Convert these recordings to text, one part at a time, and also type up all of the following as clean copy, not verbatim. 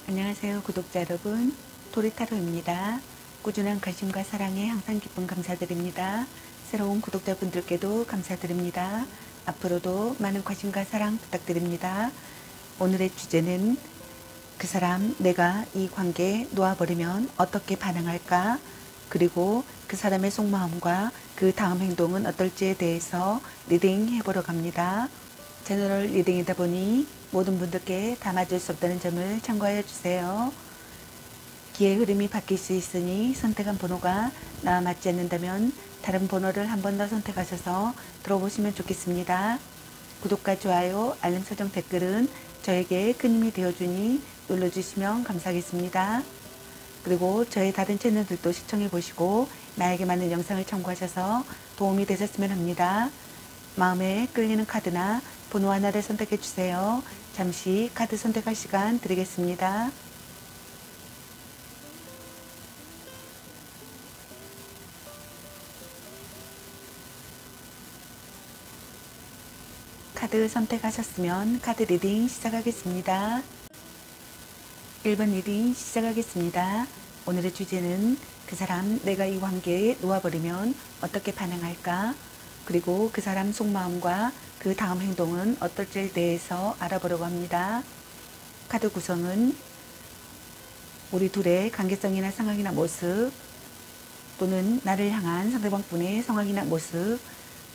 안녕하세요, 구독자 여러분. 도리타로입니다. 꾸준한 관심과 사랑에 항상 기쁨 감사드립니다. 새로운 구독자분들께도 감사드립니다. 앞으로도 많은 관심과 사랑 부탁드립니다. 오늘의 주제는 그 사람, 내가 이 관계에 놓아버리면 어떻게 반응할까? 그리고 그 사람의 속마음과 그 다음 행동은 어떨지에 대해서 리딩 해보러 갑니다. 제너럴 리딩이다 보니 모든 분들께 다 맞을 수 없다는 점을 참고해 주세요. 기의 흐름이 바뀔 수 있으니 선택한 번호가 나와 맞지 않는다면 다른 번호를 한 번 더 선택하셔서 들어보시면 좋겠습니다. 구독과 좋아요, 알림 설정, 댓글은 저에게 큰 힘이 되어주니 눌러주시면 감사하겠습니다. 그리고 저의 다른 채널들도 시청해 보시고 나에게 맞는 영상을 참고하셔서 도움이 되셨으면 합니다. 마음에 끌리는 카드나 번호 하나를 선택해 주세요. 잠시 카드 선택할 시간 드리겠습니다. 카드 선택하셨으면 카드 리딩 시작하겠습니다. 1번 리딩 시작하겠습니다. 오늘의 주제는 그 사람, 내가 이 관계에 놓아버리면 어떻게 반응할까? 그리고 그 사람 속마음과 그 다음 행동은 어떨지에 대해서 알아보려고 합니다. 카드 구성은 우리 둘의 관계성이나 상황이나 모습, 또는 나를 향한 상대방 분의 상황이나 모습,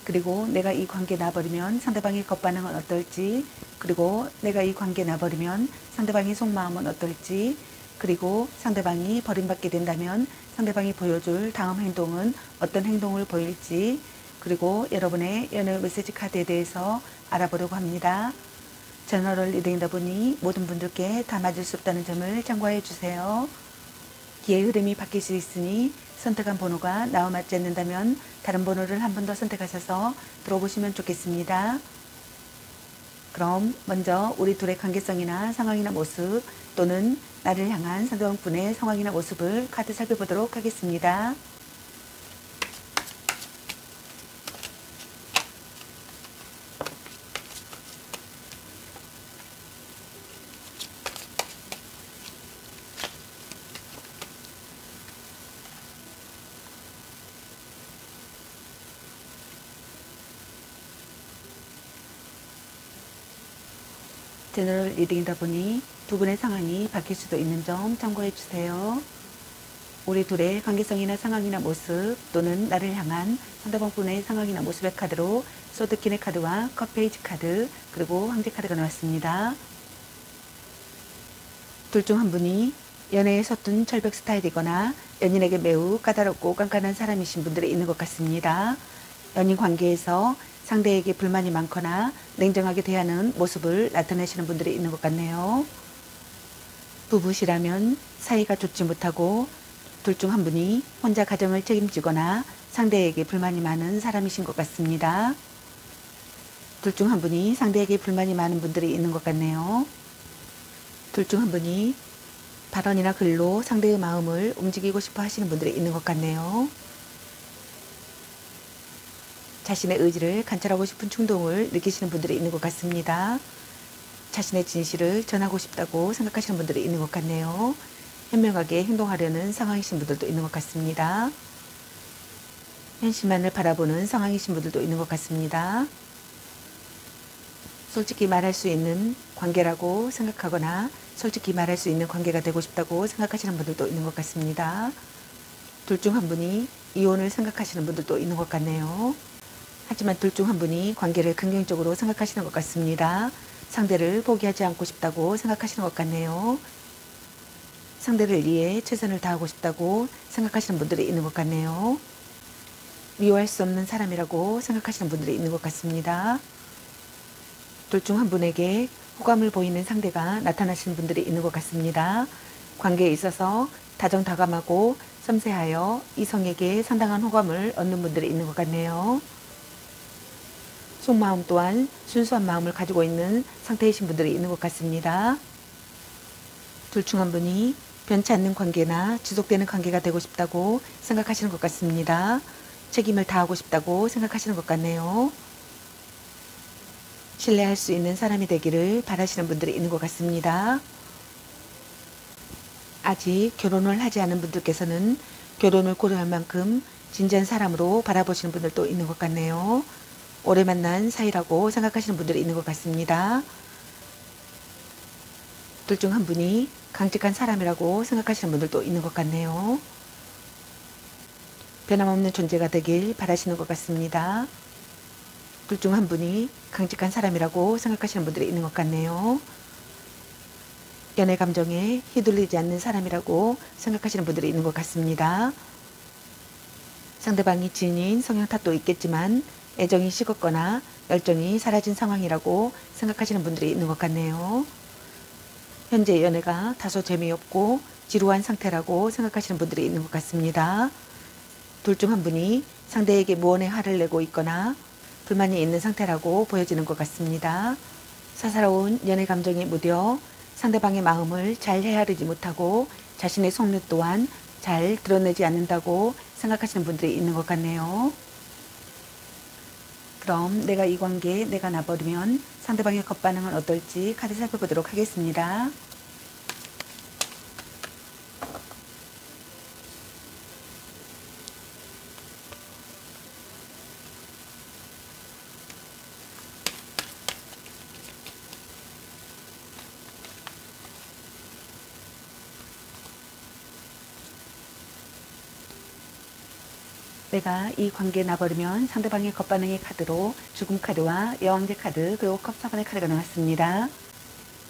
그리고 내가 이 관계에 놔버리면 상대방의 겉반응은 어떨지, 그리고 내가 이 관계에 놔버리면 상대방의 속마음은 어떨지, 그리고 상대방이 버림받게 된다면 상대방이 보여줄 다음 행동은 어떤 행동을 보일지, 그리고 여러분의 연애 메시지 카드에 대해서 알아보려고 합니다. 제너럴 리딩이다 보니 모든 분들께 다 맞을 수 없다는 점을 참고해 주세요. 기의 흐름이 바뀔 수 있으니 선택한 번호가 나와 맞지 않는다면 다른 번호를 한 번 더 선택하셔서 들어보시면 좋겠습니다. 그럼 먼저 우리 둘의 관계성이나 상황이나 모습, 또는 나를 향한 상대방 분의 상황이나 모습을 카드 살펴보도록 하겠습니다. 제너럴 리딩이다 보니 두 분의 상황이 바뀔 수도 있는 점 참고해 주세요. 우리 둘의 관계성이나 상황이나 모습, 또는 나를 향한 상대방 분의 상황이나 모습의 카드로 소드킨의 카드와 컵페이지 카드, 그리고 황제 카드가 나왔습니다. 둘 중 한 분이 연애에 서툰 철벽 스타일이거나 연인에게 매우 까다롭고 깐깐한 사람이신 분들이 있는 것 같습니다. 연인 관계에서 상대에게 불만이 많거나 냉정하게 대하는 모습을 나타내시는 분들이 있는 것 같네요. 부부시라면 사이가 좋지 못하고 둘 중 한 분이 혼자 가정을 책임지거나 상대에게 불만이 많은 사람이신 것 같습니다. 둘 중 한 분이 상대에게 불만이 많은 분들이 있는 것 같네요. 둘 중 한 분이 발언이나 글로 상대의 마음을 움직이고 싶어 하시는 분들이 있는 것 같네요. 자신의 의지를 관찰하고 싶은 충동을 느끼시는 분들이 있는 것 같습니다. 자신의 진실을 전하고 싶다고 생각하시는 분들이 있는 것 같네요. 현명하게 행동하려는 상황이신 분들도 있는 것 같습니다. 현실만을 바라보는 상황이신 분들도 있는 것 같습니다. 솔직히 말할 수 있는 관계라고 생각하거나 솔직히 말할 수 있는 관계가 되고 싶다고 생각하시는 분들도 있는 것 같습니다. 둘 중 한 분이 이혼을 생각하시는 분들도 있는 것 같네요. 하지만 둘 중 한 분이 관계를 긍정적으로 생각하시는 것 같습니다. 상대를 포기하지 않고 싶다고 생각하시는 것 같네요. 상대를 위해 최선을 다하고 싶다고 생각하시는 분들이 있는 것 같네요. 미워할 수 없는 사람이라고 생각하시는 분들이 있는 것 같습니다. 둘 중 한 분에게 호감을 보이는 상대가 나타나시는 분들이 있는 것 같습니다. 관계에 있어서 다정다감하고 섬세하여 이성에게 상당한 호감을 얻는 분들이 있는 것 같네요. 속마음 또한 순수한 마음을 가지고 있는 상태이신 분들이 있는 것 같습니다. 둘 중 한 분이 변치 않는 관계나 지속되는 관계가 되고 싶다고 생각하시는 것 같습니다. 책임을 다하고 싶다고 생각하시는 것 같네요. 신뢰할 수 있는 사람이 되기를 바라시는 분들이 있는 것 같습니다. 아직 결혼을 하지 않은 분들께서는 결혼을 고려할 만큼 진지한 사람으로 바라보시는 분들도 있는 것 같네요. 오래 만난 사이라고 생각하시는 분들이 있는 것 같습니다. 둘 중 한 분이 강직한 사람이라고 생각하시는 분들도 있는 것 같네요. 변함없는 존재가 되길 바라시는 것 같습니다. 둘 중 한 분이 강직한 사람이라고 생각하시는 분들이 있는 것 같네요. 연애 감정에 휘둘리지 않는 사람이라고 생각하시는 분들이 있는 것 같습니다. 상대방이 지닌 성향 탓도 있겠지만 애정이 식었거나 열정이 사라진 상황이라고 생각하시는 분들이 있는 것 같네요. 현재 연애가 다소 재미없고 지루한 상태라고 생각하시는 분들이 있는 것 같습니다. 둘 중 한 분이 상대에게 무언의 화를 내고 있거나 불만이 있는 상태라고 보여지는 것 같습니다. 사사로운 연애 감정에 무뎌 상대방의 마음을 잘 헤아리지 못하고 자신의 속내 또한 잘 드러내지 않는다고 생각하시는 분들이 있는 것 같네요. 그럼 내가 이 관계에 내가 나버리면 상대방의 겉반응은 어떨지 카드 살펴보도록 하겠습니다. 내가 이 관계에 나버리면 상대방의 겉반응의 카드로 죽음 카드와 여왕제 카드 그리고 컵사번의 카드가 나왔습니다.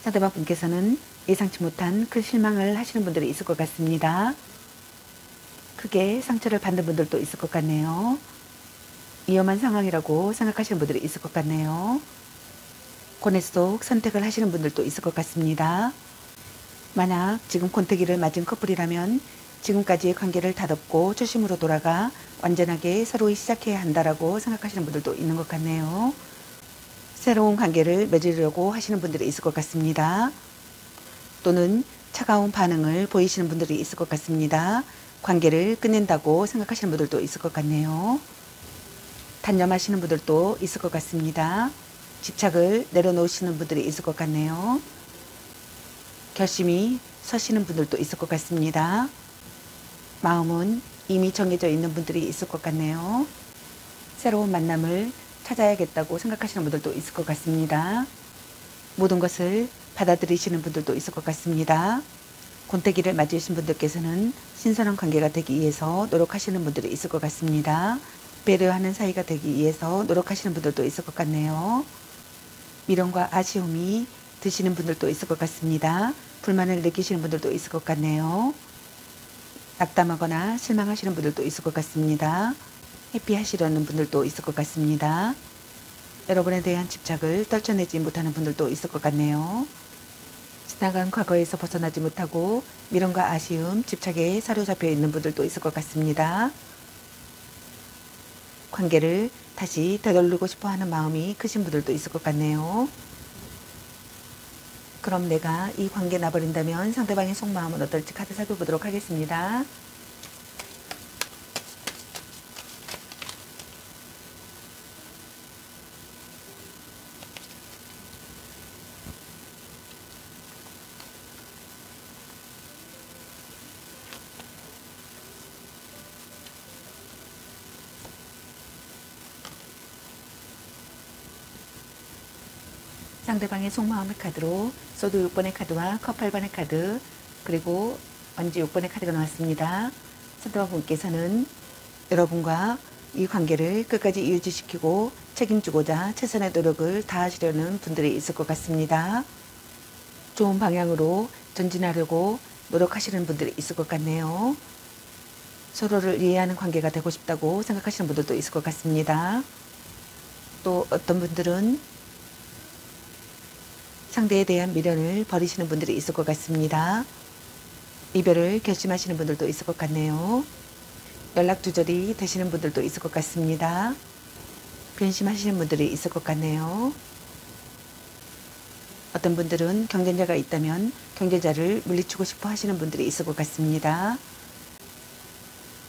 상대방 분께서는 예상치 못한 그 실망을 하시는 분들이 있을 것 같습니다. 크게 상처를 받는 분들도 있을 것 같네요. 위험한 상황이라고 생각하시는 분들이 있을 것 같네요. 고뇌 속 선택을 하시는 분들도 있을 것 같습니다. 만약 지금 권태기를 맞은 커플이라면 지금까지의 관계를 다듬고 초심으로 돌아가 완전하게 서로 시작해야 한다라고 생각하시는 분들도 있는 것 같네요. 새로운 관계를 맺으려고 하시는 분들이 있을 것 같습니다. 또는 차가운 반응을 보이시는 분들이 있을 것 같습니다. 관계를 끝낸다고 생각하시는 분들도 있을 것 같네요. 단념하시는 분들도 있을 것 같습니다. 집착을 내려놓으시는 분들이 있을 것 같네요. 결심이 서시는 분들도 있을 것 같습니다. 마음은 이미 정해져 있는 분들이 있을 것 같네요. 새로운 만남을 찾아야겠다고 생각하시는 분들도 있을 것 같습니다. 모든 것을 받아들이시는 분들도 있을 것 같습니다. 권태기를 맞으신 분들께서는 신선한 관계가 되기 위해서 노력하시는 분들이 있을 것 같습니다. 배려하는 사이가 되기 위해서 노력하시는 분들도 있을 것 같네요. 미련과 아쉬움이 드시는 분들도 있을 것 같습니다. 불만을 느끼시는 분들도 있을 것 같네요. 낙담하거나 실망하시는 분들도 있을 것 같습니다. 회피하시려는 분들도 있을 것 같습니다. 여러분에 대한 집착을 떨쳐내지 못하는 분들도 있을 것 같네요. 지나간 과거에서 벗어나지 못하고 미련과 아쉬움, 집착에 사로잡혀 있는 분들도 있을 것 같습니다. 관계를 다시 되돌리고 싶어 하는 마음이 크신 분들도 있을 것 같네요. 그럼 내가 이 관계 나버린다면 상대방의 속마음은 어떨지 카드 살펴보도록 하겠습니다. 상대방의 속마음의 카드로 소드 6번의 카드와 컵 8번의 카드 그리고 원지 6번의 카드가 나왔습니다. 상대방 분께서는 여러분과 이 관계를 끝까지 유지시키고 책임지고자 최선의 노력을 다하시려는 분들이 있을 것 같습니다. 좋은 방향으로 전진하려고 노력하시는 분들이 있을 것 같네요. 서로를 이해하는 관계가 되고 싶다고 생각하시는 분들도 있을 것 같습니다. 또 어떤 분들은 상대에 대한 미련을 버리시는 분들이 있을 것 같습니다. 이별을 결심하시는 분들도 있을 것 같네요. 연락 두절이 되시는 분들도 있을 것 같습니다. 변심하시는 분들이 있을 것 같네요. 어떤 분들은 경쟁자가 있다면 경쟁자를 물리치고 싶어 하시는 분들이 있을 것 같습니다.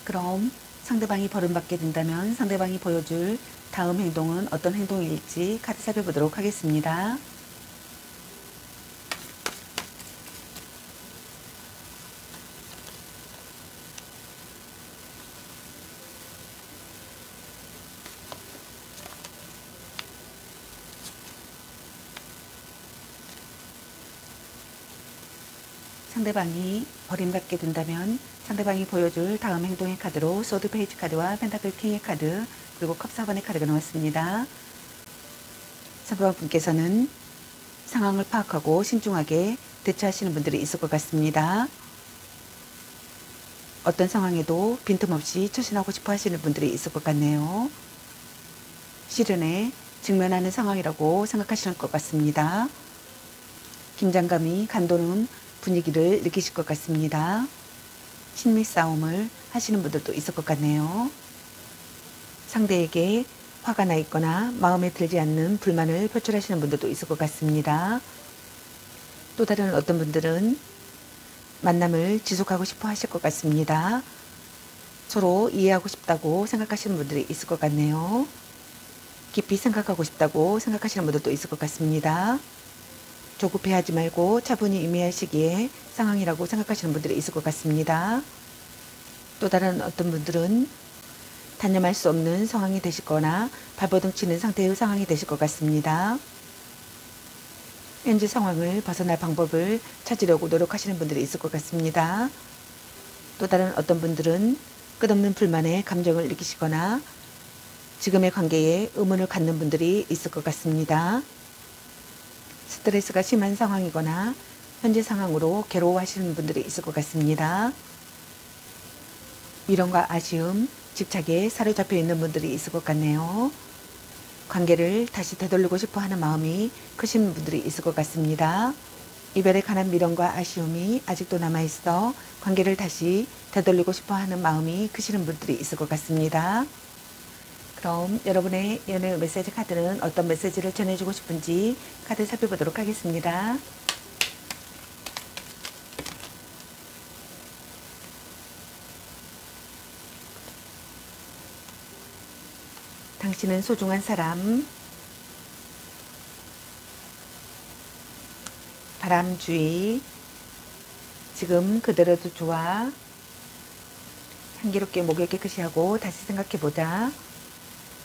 그럼 상대방이 버림받게 된다면 상대방이 보여줄 다음 행동은 어떤 행동일지 카드 살펴보도록 하겠습니다. 상대방이 버림받게 된다면 상대방이 보여줄 다음 행동의 카드로 소드 페이지 카드와 펜타클 킹의 카드, 그리고 컵 4번의 카드가 나왔습니다. 상대방분께서는 상황을 파악하고 신중하게 대처하시는 분들이 있을 것 같습니다. 어떤 상황에도 빈틈없이 처신하고 싶어 하시는 분들이 있을 것 같네요. 시련에 직면하는 상황이라고 생각하시는 것 같습니다. 긴장감이 감도는 분위기를 느끼실 것 같습니다. 친밀 싸움을 하시는 분들도 있을 것 같네요. 상대에게 화가 나 있거나 마음에 들지 않는 불만을 표출하시는 분들도 있을 것 같습니다. 또 다른 어떤 분들은 만남을 지속하고 싶어 하실 것 같습니다. 서로 이해하고 싶다고 생각하시는 분들이 있을 것 같네요. 깊이 생각하고 싶다고 생각하시는 분들도 있을 것 같습니다. 조급해하지 말고 차분히 임해하시기에 상황이라고 생각하시는 분들이 있을 것 같습니다. 또 다른 어떤 분들은 단념할 수 없는 상황이 되실 거나 발버둥 치는 상태의 상황이 되실 것 같습니다. 현재 상황을 벗어날 방법을 찾으려고 노력하시는 분들이 있을 것 같습니다. 또 다른 어떤 분들은 끝없는 불만에 감정을 느끼시거나 지금의 관계에 의문을 갖는 분들이 있을 것 같습니다. 스트레스가 심한 상황이거나 현재 상황으로 괴로워하시는 분들이 있을 것 같습니다. 미련과 아쉬움, 집착에 사로잡혀 있는 분들이 있을 것 같네요. 관계를 다시 되돌리고 싶어 하는 마음이 크신 분들이 있을 것 같습니다. 이별에 관한 미련과 아쉬움이 아직도 남아있어 관계를 다시 되돌리고 싶어 하는 마음이 크시는 분들이 있을 것 같습니다. 그럼 여러분의 연애 메시지 카드는 어떤 메시지를 전해주고 싶은지 카드 살펴보도록 하겠습니다. 당신은 소중한 사람, 바람주의, 지금 그대로도 좋아, 향기롭게 목을 깨끗이 하고 다시 생각해보자,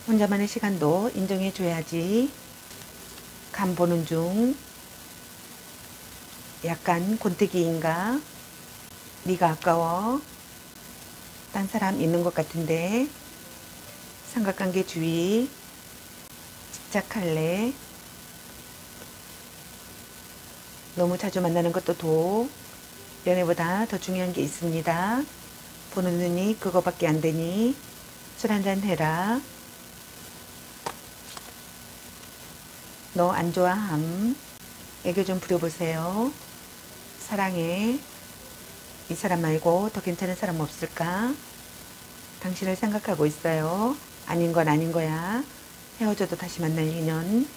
혼자만의 시간도 인정해줘야지, 간 보는 중, 약간 곤태기인가, 네가 아까워, 딴 사람 있는 것 같은데, 삼각관계 주의, 집착할래, 너무 자주 만나는 것도 도, 연애보다 더 중요한 게 있습니다. 보는 눈이 그거밖에 안 되니 술 한잔 해라. 너 안 좋아함. 애교 좀 부려보세요. 사랑해. 이 사람 말고 더 괜찮은 사람 없을까? 당신을 생각하고 있어요. 아닌 건 아닌 거야. 헤어져도 다시 만날 인연.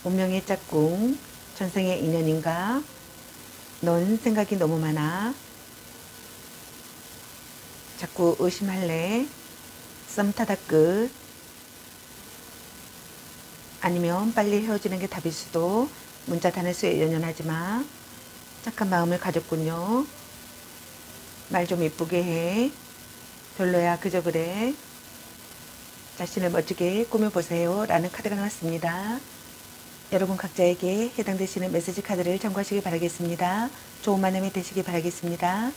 운명의 짝꿍. 전생의 인연인가? 넌 생각이 너무 많아. 자꾸 의심할래? 썸 타다 끝. 아니면 빨리 헤어지는 게 답일 수도. 문자 단어수에 연연하지 마. 착한 마음을 가졌군요. 말 좀 예쁘게 해. 별로야 그저 그래. 자신을 멋지게 꾸며보세요 라는 카드가 나왔습니다. 여러분 각자에게 해당되시는 메시지 카드를 참고하시기 바라겠습니다. 좋은 만남이 되시기 바라겠습니다.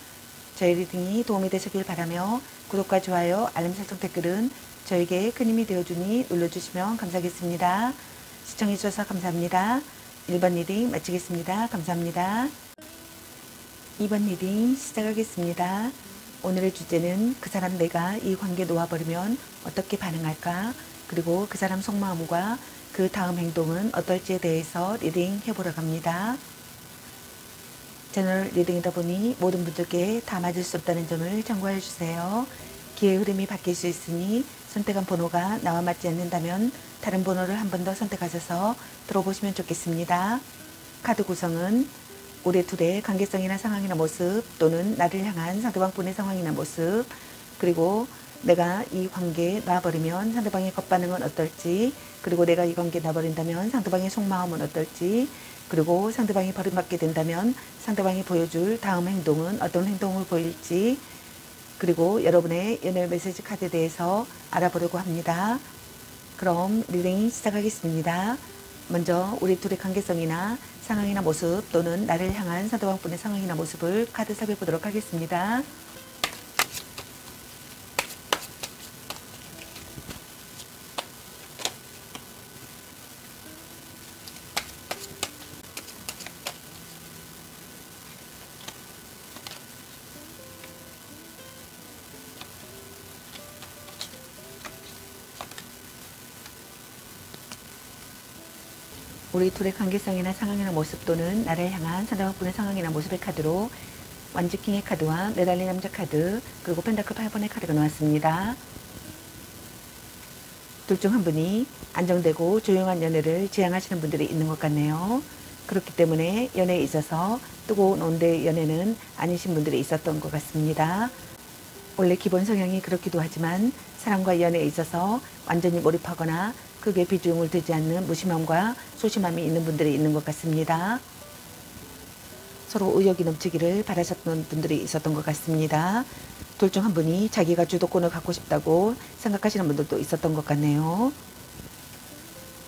저희 리딩이 도움이 되셨길 바라며 구독과 좋아요, 알림 설정 댓글은 저에게 큰 힘이 되어주니 눌러주시면 감사하겠습니다. 시청해주셔서 감사합니다. 1번 리딩 마치겠습니다. 감사합니다. 2번 리딩 시작하겠습니다. 오늘의 주제는 그 사람 내가 이 관계 놓아버리면 어떻게 반응할까? 그리고 그 사람 속마음과 그 다음 행동은 어떨지에 대해서 리딩 해보려고 합니다. 채널 리딩이다 보니 모든 분들께 다 맞을 수 없다는 점을 참고해 주세요. 기회의 흐름이 바뀔 수 있으니 선택한 번호가 나와 맞지 않는다면 다른 번호를 한 번 더 선택하셔서 들어보시면 좋겠습니다. 카드 구성은 우리 둘의 관계성이나 상황이나 모습 또는 나를 향한 상대방분의 상황이나 모습, 그리고 내가 이 관계에 놔버리면 상대방의 겉반응은 어떨지, 그리고 내가 이 관계에 놔버린다면 상대방의 속마음은 어떨지, 그리고 상대방이 버림받게 된다면 상대방이 보여줄 다음 행동은 어떤 행동을 보일지, 그리고 여러분의 연애 메시지 카드에 대해서 알아보려고 합니다. 그럼 리딩 시작하겠습니다. 먼저 우리 둘의 관계성이나 상황이나 모습 또는 나를 향한 상대방분의 상황이나 모습을 카드 살펴보도록 하겠습니다. 우리 둘의 관계성이나 상황이나 모습 또는 나를 향한 상대방분의 상황이나 모습의 카드로 완즈킹의 카드와 메달리 남자 카드 그리고 펜타클 8번의 카드가 나왔습니다. 둘 중 한 분이 안정되고 조용한 연애를 지향하시는 분들이 있는 것 같네요. 그렇기 때문에 연애에 있어서 뜨거운 온대의 연애는 아니신 분들이 있었던 것 같습니다. 원래 기본 성향이 그렇기도 하지만 사랑과 연애에 있어서 완전히 몰입하거나 크게 비중을 두지 않는 무심함과 소심함이 있는 분들이 있는 것 같습니다. 서로 의욕이 넘치기를 바라셨던 분들이 있었던 것 같습니다. 둘 중 한 분이 자기가 주도권을 갖고 싶다고 생각하시는 분들도 있었던 것 같네요.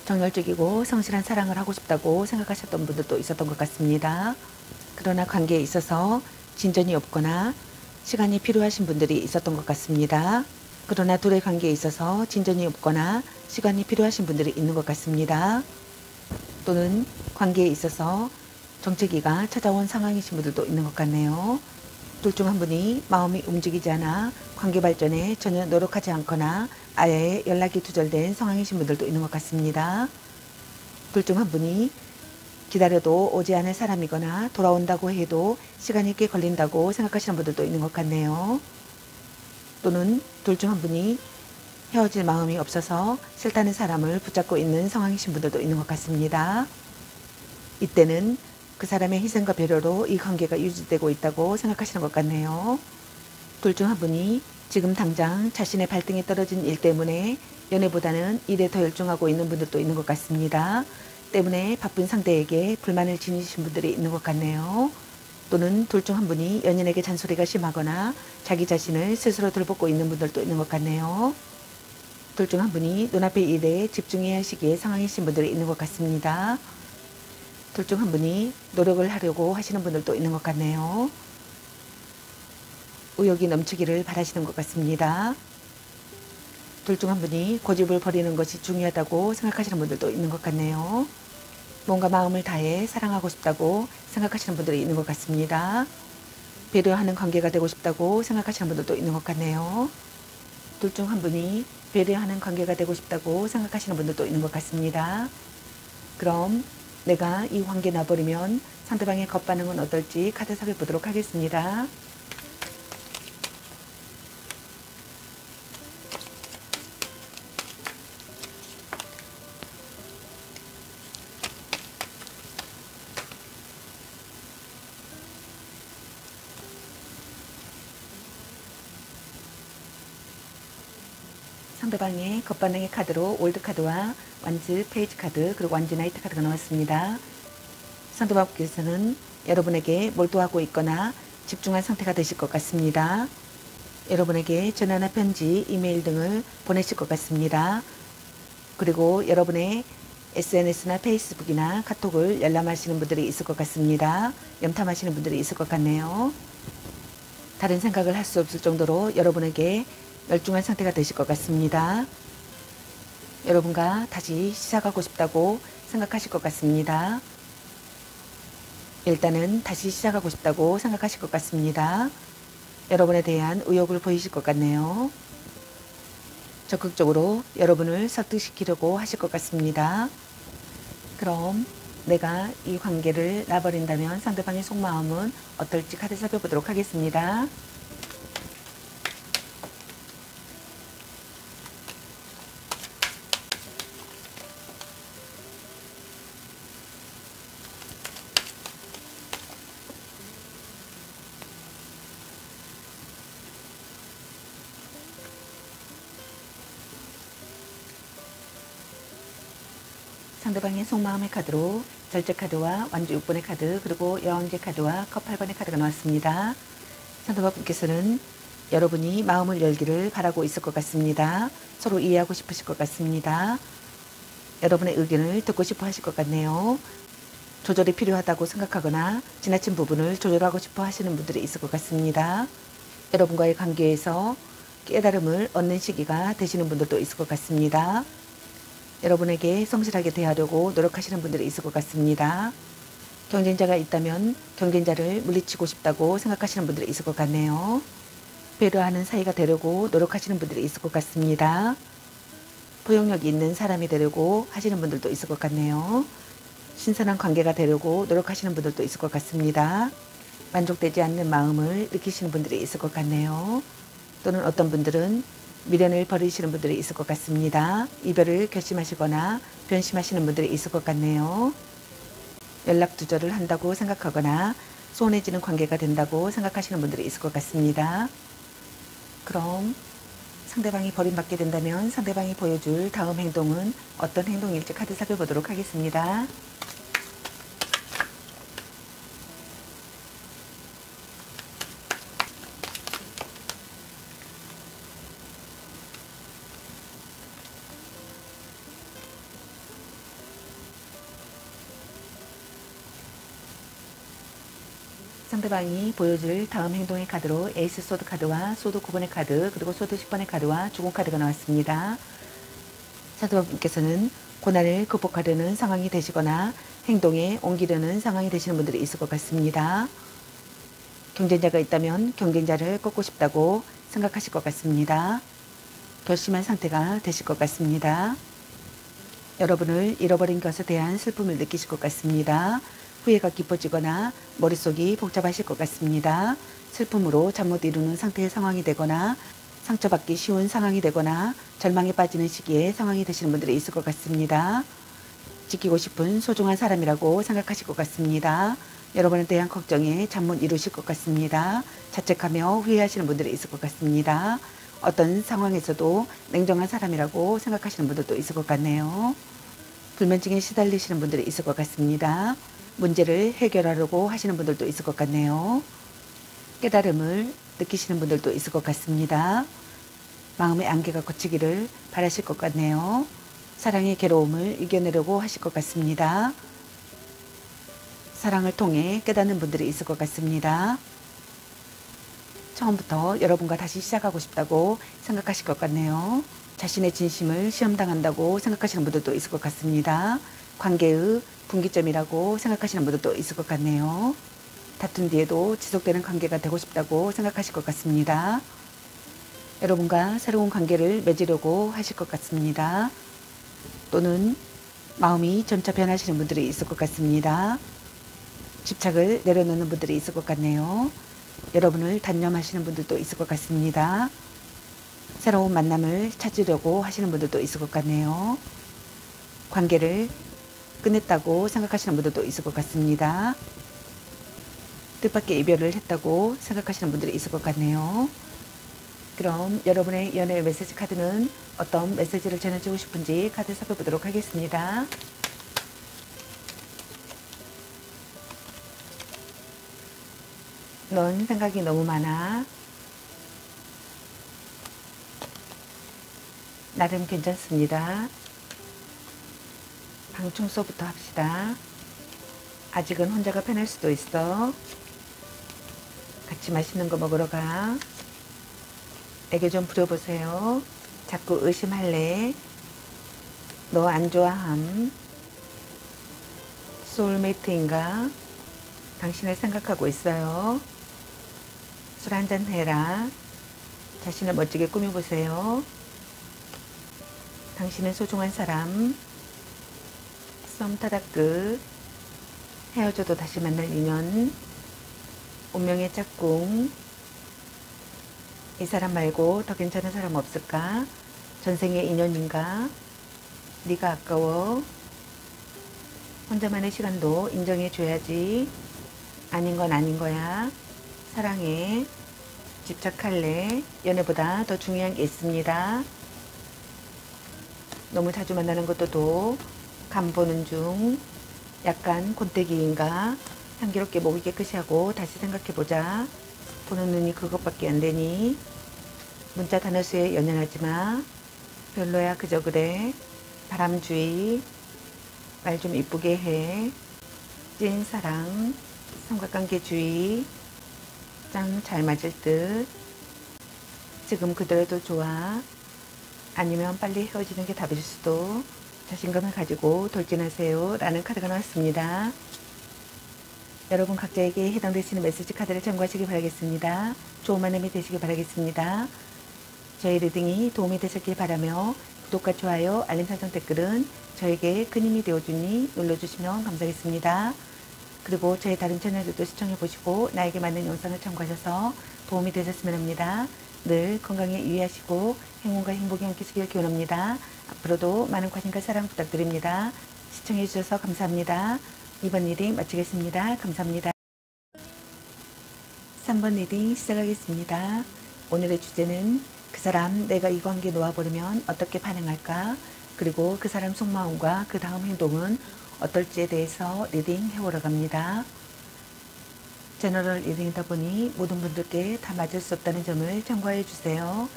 정열적이고 성실한 사랑을 하고 싶다고 생각하셨던 분들도 있었던 것 같습니다. 그러나 관계에 있어서 진전이 없거나 시간이 필요하신 분들이 있었던 것 같습니다. 그러나 둘의 관계에 있어서 진전이 없거나 시간이 필요하신 분들이 있는 것 같습니다. 또는 관계에 있어서 정체기가 찾아온 상황이신 분들도 있는 것 같네요. 둘 중 한 분이 마음이 움직이지 않아 관계 발전에 전혀 노력하지 않거나 아예 연락이 두절된 상황이신 분들도 있는 것 같습니다. 둘 중 한 분이 기다려도 오지 않을 사람이거나 돌아온다고 해도 시간이 꽤 걸린다고 생각하시는 분들도 있는 것 같네요. 또는 둘 중 한 분이 헤어질 마음이 없어서 싫다는 사람을 붙잡고 있는 상황이신 분들도 있는 것 같습니다. 이때는 그 사람의 희생과 배려로 이 관계가 유지되고 있다고 생각하시는 것 같네요. 둘 중 한 분이 지금 당장 자신의 발등에 떨어진 일 때문에 연애보다는 일에 더 열중하고 있는 분들도 있는 것 같습니다. 때문에 바쁜 상대에게 불만을 지니신 분들이 있는 것 같네요. 또는 둘 중 한 분이 연인에게 잔소리가 심하거나 자기 자신을 스스로 돌보고 있는 분들도 있는 것 같네요. 둘 중 한 분이 눈앞의 일에 집중해야 하시기에 상황이신 분들이 있는 것 같습니다. 둘 중 한 분이 노력을 하려고 하시는 분들도 있는 것 같네요. 의욕이 넘치기를 바라시는 것 같습니다. 둘 중 한 분이 고집을 버리는 것이 중요하다고 생각하시는 분들도 있는 것 같네요. 뭔가 마음을 다해 사랑하고 싶다고 생각하시는 분들이 있는 것 같습니다. 배려하는 관계가 되고 싶다고 생각하시는 분들도 있는 것 같네요. 둘 중 한 분이 배려하는 관계가 되고 싶다고 생각하시는 분들도 있는 것 같습니다. 그럼 내가 이 관계 놔버리면 상대방의 겉반응은 어떨지 카드 살펴보도록 하겠습니다. 상대방의 겉반응의 카드로 올드카드와 완즈 페이지 카드 그리고 완즈 나이트 카드가 나왔습니다. 상대방께서는 여러분에게 몰두하고 있거나 집중한 상태가 되실 것 같습니다. 여러분에게 전화나 편지, 이메일 등을 보내실 것 같습니다. 그리고 여러분의 SNS나 페이스북이나 카톡을 열람하시는 분들이 있을 것 같습니다. 염탐하시는 분들이 있을 것 같네요. 다른 생각을 할 수 없을 정도로 여러분에게 열중한 상태가 되실 것 같습니다. 여러분과 다시 시작하고 싶다고 생각하실 것 같습니다. 일단은 다시 시작하고 싶다고 생각하실 것 같습니다. 여러분에 대한 의욕을 보이실 것 같네요. 적극적으로 여러분을 설득시키려고 하실 것 같습니다. 그럼 내가 이 관계를 놔버린다면 상대방의 속마음은 어떨지 카드 살펴보도록 하겠습니다. 상대방의 속마음의 카드로 절제 카드와 완주 6번의 카드 그리고 여왕제 카드와 컵 8번의 카드가 나왔습니다. 상대방께서는 여러분이 마음을 열기를 바라고 있을 것 같습니다. 서로 이해하고 싶으실 것 같습니다. 여러분의 의견을 듣고 싶어 하실 것 같네요. 조절이 필요하다고 생각하거나 지나친 부분을 조절하고 싶어 하시는 분들이 있을 것 같습니다. 여러분과의 관계에서 깨달음을 얻는 시기가 되시는 분들도 있을 것 같습니다. 여러분에게 성실하게 대하려고 노력하시는 분들이 있을 것 같습니다. 경쟁자가 있다면 경쟁자를 물리치고 싶다고 생각하시는 분들이 있을 것 같네요. 배려하는 사이가 되려고 노력하시는 분들이 있을 것 같습니다. 포용력이 있는 사람이 되려고 하시는 분들도 있을 것 같네요. 신선한 관계가 되려고 노력하시는 분들도 있을 것 같습니다. 만족되지 않는 마음을 느끼시는 분들이 있을 것 같네요. 또는 어떤 분들은 미련을 버리시는 분들이 있을 것 같습니다. 이별을 결심하시거나 변심하시는 분들이 있을 것 같네요. 연락 두절을 한다고 생각하거나 소원해지는 관계가 된다고 생각하시는 분들이 있을 것 같습니다. 그럼 상대방이 버림받게 된다면 상대방이 보여줄 다음 행동은 어떤 행동일지 카드 살펴보도록 하겠습니다. 상대방이 보여줄 다음 행동의 카드로 에이스 소드 카드와 소드 9번의 카드, 그리고 소드 10번의 카드와 죽음 카드가 나왔습니다. 상대방께서는 고난을 극복하려는 상황이 되시거나 행동에 옮기려는 상황이 되시는 분들이 있을 것 같습니다. 경쟁자가 있다면 경쟁자를 꺾고 싶다고 생각하실 것 같습니다. 결심한 상태가 되실 것 같습니다. 여러분을 잃어버린 것에 대한 슬픔을 느끼실 것 같습니다. 후회가 깊어지거나 머릿속이 복잡하실 것 같습니다. 슬픔으로 잠 못 이루는 상태의 상황이 되거나 상처받기 쉬운 상황이 되거나 절망에 빠지는 시기에 상황이 되시는 분들이 있을 것 같습니다. 지키고 싶은 소중한 사람이라고 생각하실 것 같습니다. 여러분에 대한 걱정에 잠 못 이루실 것 같습니다. 자책하며 후회하시는 분들이 있을 것 같습니다. 어떤 상황에서도 냉정한 사람이라고 생각하시는 분들도 있을 것 같네요. 불면증에 시달리시는 분들이 있을 것 같습니다. 문제를 해결하려고 하시는 분들도 있을 것 같네요. 깨달음을 느끼시는 분들도 있을 것 같습니다. 마음의 안개가 걷히기를 바라실 것 같네요. 사랑의 괴로움을 이겨내려고 하실 것 같습니다. 사랑을 통해 깨닫는 분들이 있을 것 같습니다. 처음부터 여러분과 다시 시작하고 싶다고 생각하실 것 같네요. 자신의 진심을 시험당한다고 생각하시는 분들도 있을 것 같습니다. 관계의 분기점이라고 생각하시는 분들도 있을 것 같네요. 다툰 뒤에도 지속되는 관계가 되고 싶다고 생각하실 것 같습니다. 여러분과 새로운 관계를 맺으려고 하실 것 같습니다. 또는 마음이 점차 변하시는 분들이 있을 것 같습니다. 집착을 내려놓는 분들이 있을 것 같네요. 여러분을 단념하시는 분들도 있을 것 같습니다. 새로운 만남을 찾으려고 하시는 분들도 있을 것 같네요. 관계를 끝냈다고 생각하시는 분들도 있을 것 같습니다. 뜻밖의 이별을 했다고 생각하시는 분들이 있을 것 같네요. 그럼 여러분의 연애 메시지 카드는 어떤 메시지를 전해주고 싶은지 카드 살펴보도록 하겠습니다. 넌 생각이 너무 많아. 나름 괜찮습니다. 방 청소부터 합시다. 아직은 혼자가 편할 수도 있어. 같이 맛있는 거 먹으러 가. 애교 좀 부려보세요. 자꾸 의심할래. 너 안 좋아함. 소울메이트인가? 당신을 생각하고 있어요. 술 한잔 해라. 자신을 멋지게 꾸며보세요. 당신은 소중한 사람. 썸 타다 끝. 헤어져도 다시 만날 인연. 운명의 짝꿍. 이 사람 말고 더 괜찮은 사람 없을까? 전생의 인연인가? 네가 아까워. 혼자만의 시간도 인정해줘야지. 아닌 건 아닌 거야. 사랑해. 집착할래. 연애보다 더 중요한 게 있습니다. 너무 자주 만나는 것도 간 보는 중. 약간 곤태기인가? 향기롭게 목이 깨끗이 하고 다시 생각해보자. 보는 눈이 그것밖에 안 되니. 문자 단어 수에 연연하지 마. 별로야 그저 그래. 바람주의, 말 좀 이쁘게 해, 찐사랑, 삼각관계주의, 짱 잘 맞을 듯, 지금 그대로도 좋아, 아니면 빨리 헤어지는 게 답일 수도, 자신감을 가지고 돌진하세요 라는 카드가 나왔습니다. 여러분 각자에게 해당되시는 메시지 카드를 참고하시기 바라겠습니다. 좋은 만남이 되시기 바라겠습니다. 저희 리딩이 도움이 되셨길 바라며 구독과 좋아요, 알림 설정 댓글은 저에게 큰 힘이 되어주니 눌러주시면 감사하겠습니다. 그리고 저희 다른 채널들도 시청해보시고 나에게 맞는 영상을 참고하셔서 도움이 되셨으면 합니다. 늘 건강에 유의하시고 행운과 행복이 함께하시길 기원합니다. 앞으로도 많은 관심과 사랑 부탁드립니다. 시청해주셔서 감사합니다. 2번 리딩 마치겠습니다. 감사합니다. 3번 리딩 시작하겠습니다. 오늘의 주제는 그 사람 내가 이 관계 놓아버리면 어떻게 반응할까? 그리고 그 사람 속마음과 그 다음 행동은 어떨지에 대해서 리딩 해보러 갑니다. 제너럴 리딩이다 보니 모든 분들께 다 맞을 수 없다는 점을 참고해 주세요.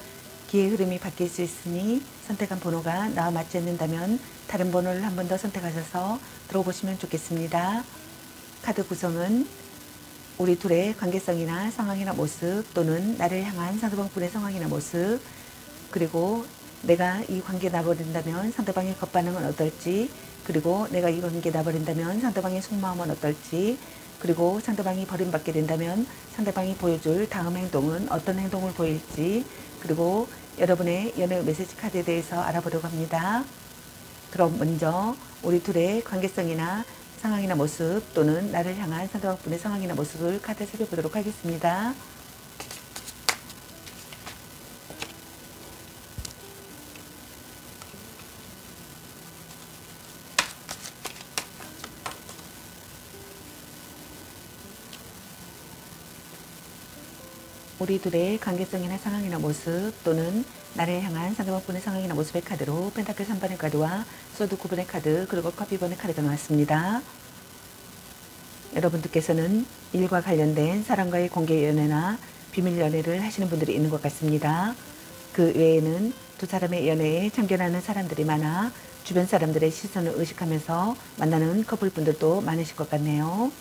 기의 흐름이 바뀔 수 있으니 선택한 번호가 나와 맞지 않는다면 다른 번호를 한 번 더 선택하셔서 들어보시면 좋겠습니다. 카드 구성은 우리 둘의 관계성이나 상황이나 모습 또는 나를 향한 상대방분의 상황이나 모습, 그리고 내가 이 관계 놔버린다면 상대방의 겉반응은 어떨지, 그리고 내가 이 관계 놔버린다면 상대방의 속마음은 어떨지, 그리고 상대방이 버림받게 된다면 상대방이 보여줄 다음 행동은 어떤 행동을 보일지, 그리고 여러분의 연애 메시지 카드에 대해서 알아보려고 합니다. 그럼 먼저 우리 둘의 관계성이나 상황이나 모습 또는 나를 향한 상대방분의 상황이나 모습을 카드 살펴보도록 하겠습니다. 우리 둘의 관계성이나 상황이나 모습 또는 나를 향한 상대방분의 상황이나 모습의 카드로 펜타클 3번의 카드와 소드 9번의 카드 그리고 커피번의 카드가 나왔습니다. 여러분들께서는 일과 관련된 사람과의 공개 연애나 비밀 연애를 하시는 분들이 있는 것 같습니다. 그 외에는 두 사람의 연애에 참견하는 사람들이 많아 주변 사람들의 시선을 의식하면서 만나는 커플분들도 많으실 것 같네요.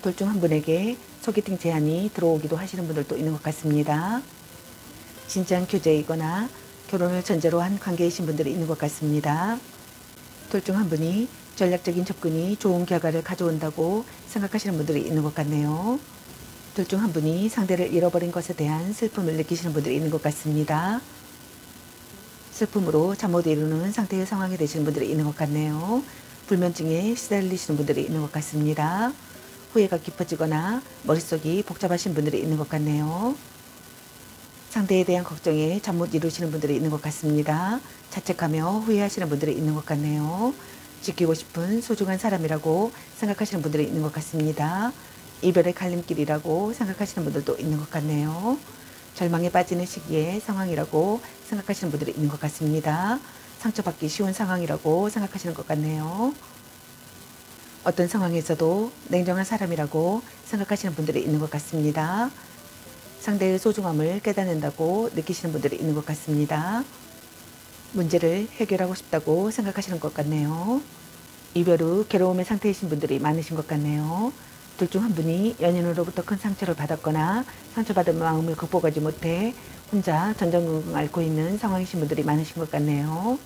둘 중 한 분에게 소개팅 제안이 들어오기도 하시는 분들도 있는 것 같습니다. 진지한 교제이거나 결혼을 전제로 한 관계이신 분들이 있는 것 같습니다. 둘 중 한 분이 전략적인 접근이 좋은 결과를 가져온다고 생각하시는 분들이 있는 것 같네요. 둘 중 한 분이 상대를 잃어버린 것에 대한 슬픔을 느끼시는 분들이 있는 것 같습니다. 슬픔으로 잠 못 이루는 상태의 상황이 되시는 분들이 있는 것 같네요. 불면증에 시달리시는 분들이 있는 것 같습니다. 후회가 깊어지거나 머릿속이 복잡하신 분들이 있는 것 같네요. 상대에 대한 걱정에 잠 못 이루시는 분들이 있는 것 같습니다. 자책하며 후회하시는 분들이 있는 것 같네요. 지키고 싶은 소중한 사람이라고 생각하시는 분들이 있는 것 같습니다. 이별의 갈림길이라고 생각하시는 분들도 있는 것 같네요. 절망에 빠지는 시기의 상황이라고 생각하시는 분들이 있는 것 같습니다. 상처받기 쉬운 상황이라고 생각하시는 것 같네요. 어떤 상황에서도 냉정한 사람이라고 생각하시는 분들이 있는 것 같습니다. 상대의 소중함을 깨닫는다고 느끼시는 분들이 있는 것 같습니다. 문제를 해결하고 싶다고 생각하시는 것 같네요. 이별 후 괴로움의 상태이신 분들이 많으신 것 같네요. 둘 중 한 분이 연인으로부터 큰 상처를 받았거나 상처받은 마음을 극복하지 못해 혼자 전전긍긍 앓고 있는 상황이신 분들이 많으신 것 같네요.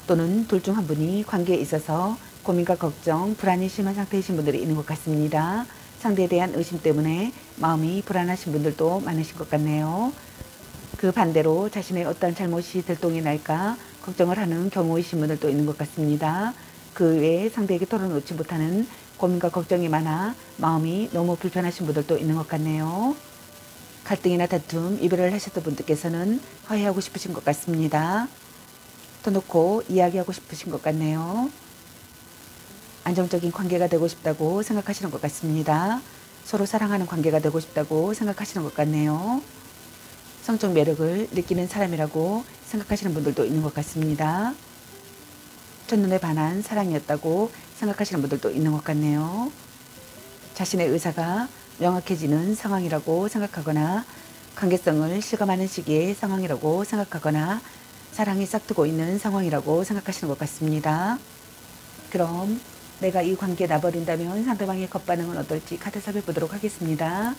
또는 둘 중 한 분이 관계에 있어서 고민과 걱정, 불안이 심한 상태이신 분들이 있는 것 같습니다. 상대에 대한 의심 때문에 마음이 불안하신 분들도 많으신 것 같네요. 그 반대로 자신의 어떤 잘못이 들통이 날까 걱정을 하는 경우이신 분들도 있는 것 같습니다. 그 외에 상대에게 털어놓지 못하는 고민과 걱정이 많아 마음이 너무 불편하신 분들도 있는 것 같네요. 갈등이나 다툼, 이별을 하셨던 분들께서는 화해하고 싶으신 것 같습니다. 터놓고 이야기하고 싶으신 것 같네요. 안정적인 관계가 되고 싶다고 생각하시는 것 같습니다. 서로 사랑하는 관계가 되고 싶다고 생각하시는 것 같네요. 성적 매력을 느끼는 사람이라고 생각하시는 분들도 있는 것 같습니다. 첫눈에 반한 사랑이었다고 생각하시는 분들도 있는 것 같네요. 자신의 의사가 명확해지는 상황이라고 생각하거나 관계성을 실감하는 시기의 상황이라고 생각하거나 사랑이 싹트고 있는 상황이라고 생각하시는 것 같습니다. 그럼 내가 이 관계에 놔버린다면 상대방의 겉반응은 어떨지 카드 살펴보도록 하겠습니다.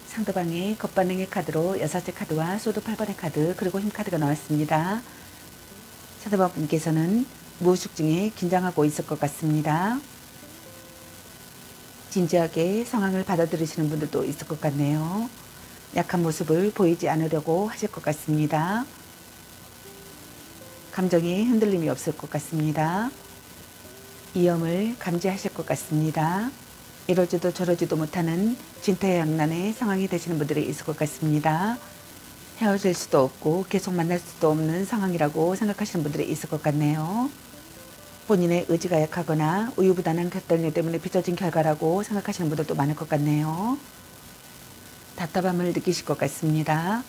상대방의 겉반응의 카드로 여사제 카드와 소드 8번의 카드 그리고 힘 카드가 나왔습니다. 상대방 분께서는 무의식 중에 긴장하고 있을 것 같습니다. 진지하게 상황을 받아들이시는 분들도 있을 것 같네요. 약한 모습을 보이지 않으려고 하실 것 같습니다. 감정에 흔들림이 없을 것 같습니다. 위험을 감지하실 것 같습니다. 이러지도 저러지도 못하는 진퇴양난의 상황이 되시는 분들이 있을 것 같습니다. 헤어질 수도 없고 계속 만날 수도 없는 상황이라고 생각하시는 분들이 있을 것 같네요. 본인의 의지가 약하거나 우유부단한 결단력 때문에 빚어진 결과라고 생각하시는 분들도 많을 것 같네요. 답답함을 느끼실 것 같습니다.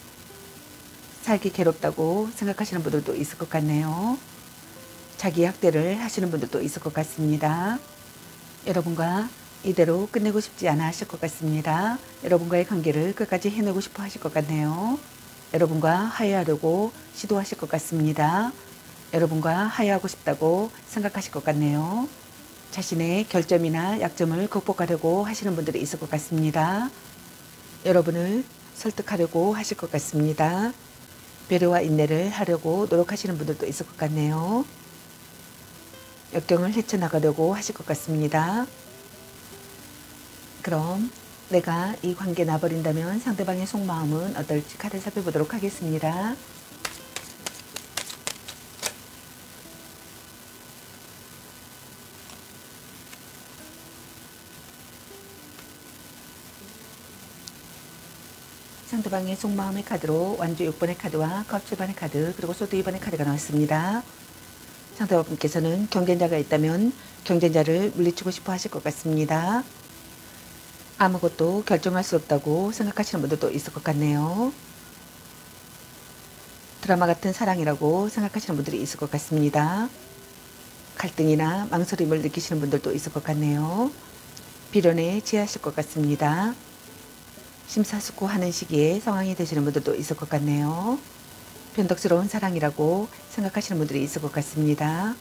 살기 괴롭다고 생각하시는 분들도 있을 것 같네요. 자기 학대를 하시는 분들도 있을 것 같습니다. 여러분과 이대로 끝내고 싶지 않아 하실 것 같습니다. 여러분과의 관계를 끝까지 해내고 싶어 하실 것 같네요. 여러분과 화해하려고 시도하실 것 같습니다. 여러분과 화해하고 싶다고 생각하실 것 같네요. 자신의 결점이나 약점을 극복하려고 하시는 분들이 있을 것 같습니다. 여러분을 설득하려고 하실 것 같습니다. 배려와 인내를 하려고 노력하시는 분들도 있을 것 같네요. 역경을 헤쳐나가려고 하실 것 같습니다. 그럼 내가 이 관계 놔버린다면 상대방의 속마음은 어떨지 카드 살펴보도록 하겠습니다. 상대방의 속마음의 카드로 완주 6번의 카드와 컵 7번의 카드 그리고 소드 2번의 카드가 나왔습니다. 상대방분께서는 경쟁자가 있다면 경쟁자를 물리치고 싶어 하실 것 같습니다. 아무것도 결정할 수 없다고 생각하시는 분들도 있을 것 같네요. 드라마 같은 사랑이라고 생각하시는 분들이 있을 것 같습니다. 갈등이나 망설임을 느끼시는 분들도 있을 것 같네요. 비련에 취하실 것 같습니다. 심사숙고하는 시기에 상황이 되시는 분들도 있을 것 같네요. 변덕스러운 사랑이라고 생각하시는 분들이 있을 것 같습니다.